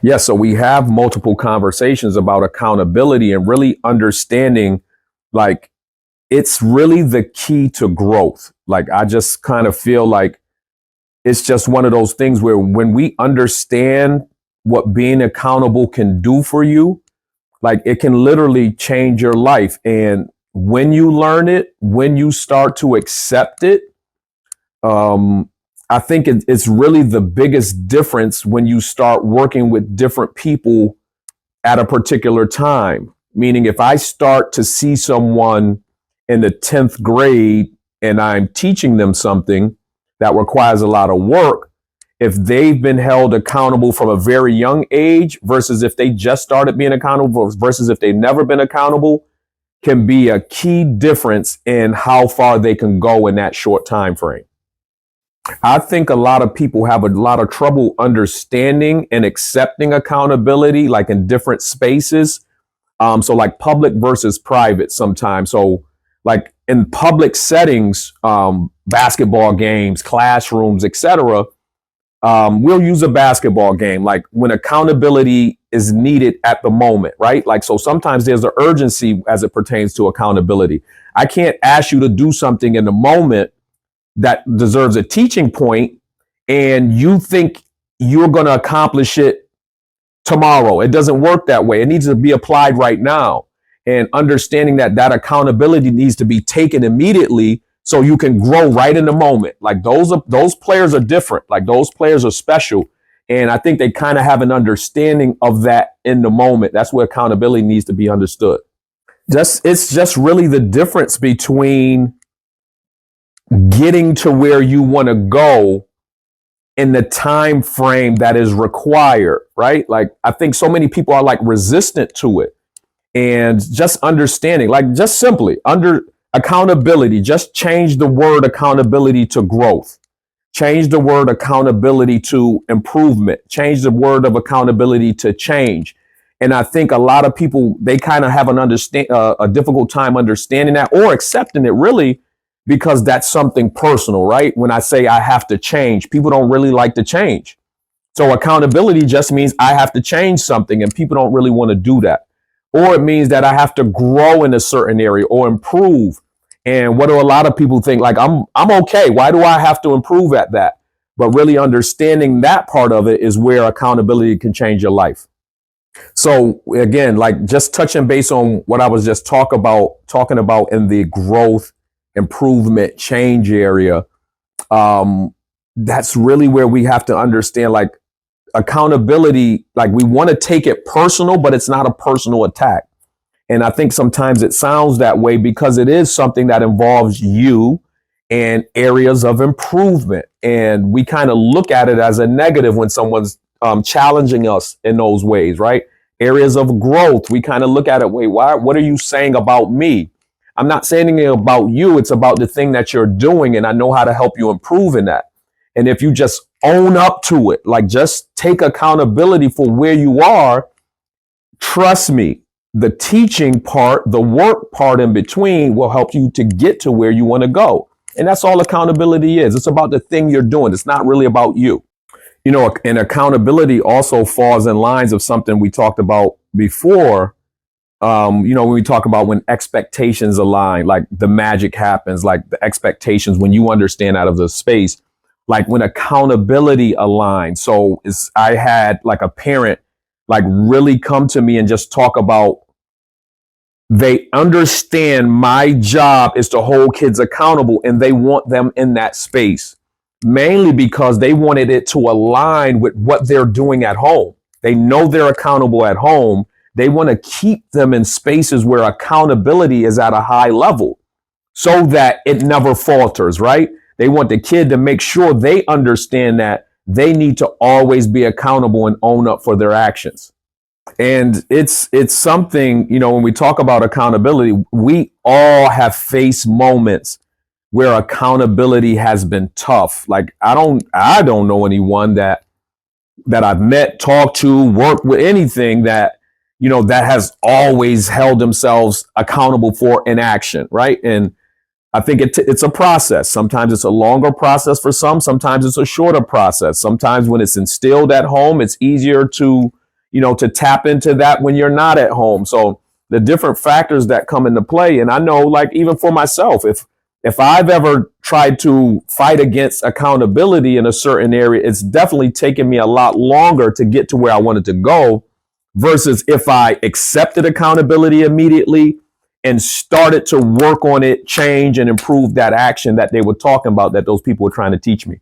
Yeah, so we have multiple conversations about accountability and really understanding like it's really the key to growth. Like I just kind of feel like it's just one of those things where when we understand what being accountable can do for you, like it can literally change your life. And when you learn it, when you start to accept it, um, I think it's really the biggest difference when you start working with different people at a particular time. Meaning, if I start to see someone in the 10th grade and I'm teaching them something that requires a lot of work, if they've been held accountable from a very young age versus if they just started being accountable versus if they've never been accountable, can be a key difference in how far they can go in that short time frame. I think a lot of people have a lot of trouble understanding and accepting accountability, like in different spaces. So like public versus private sometimes. So like in public settings, basketball games, classrooms, etc. We'll use a basketball game, like when accountability is needed at the moment, right? Like, so sometimes there's an urgency as it pertains to accountability. I can't ask you to do something in the moment that deserves a teaching point and you think you're going to accomplish it tomorrow. It doesn't work that way. It needs to be applied right now. And understanding that that accountability needs to be taken immediately so you can grow right in the moment. Like those players are different. Like those players are special. And I think they kind of have an understanding of that in the moment. That's where accountability needs to be understood. It's just really the difference between getting to where you want to go in the time frame that is required, right? Like I think so many people are like resistant to it. And just understanding, like just simply under accountability, just change the word accountability to growth. Change the word accountability to improvement. Change the word of accountability to change. And I think a lot of people, they kind of have a difficult time understanding that or accepting it really, because that's something personal, right? When I say I have to change, people don't really like to change. So accountability just means I have to change something and people don't really want to do that. Or it means that I have to grow in a certain area or improve. And what do a lot of people think? Like, I'm okay. Why do I have to improve at that? But really understanding that part of it is where accountability can change your life. So again, like just touching base on what I was just talking about in the growth, improvement, change area. That's really where we have to understand like accountability, like we want to take it personal, but it's not a personal attack. And I think sometimes it sounds that way because it is something that involves you and areas of improvement. And we kind of look at it as a negative when someone's challenging us in those ways, right? Areas of growth. We kind of look at it, wait, what are you saying about me? I'm not saying anything about you. It's about the thing that you're doing. And I know how to help you improve in that. And if you just own up to it, like just take accountability for where you are, trust me, the teaching part, the work part in between will help you to get to where you want to go. And that's all accountability is. It's about the thing you're doing. It's not really about you. You know, and accountability also falls in lines of something we talked about before. When we talk about when expectations align, like the magic happens, like the expectations, when you understand out of the space, like when accountability aligns. So I had like a parent like really come to me and just talk about they understand my job is to hold kids accountable and they want them in that space, mainly because they wanted it to align with what they're doing at home. They know they're accountable at home. They want to keep them in spaces where accountability is at a high level so that it never falters, right? They want the kid to make sure they understand that they need to always be accountable and own up for their actions. And it's something, when we talk about accountability, we all have faced moments where accountability has been tough. Like I don't know anyone that I've met, talked to, worked with, anything that that has always held themselves accountable for an action, right? And I think it's a process. Sometimes it's a longer process for some. Sometimes it's a shorter process. Sometimes when it's instilled at home, it's easier to to tap into that when you're not at home. So the different factors that come into play. And I know, like, even for myself, if I've ever tried to fight against accountability in a certain area, it's definitely taken me a lot longer to get to where I wanted to go versus if I accepted accountability immediately and started to work on it, change and improve that action that they were talking about, that those people were trying to teach me.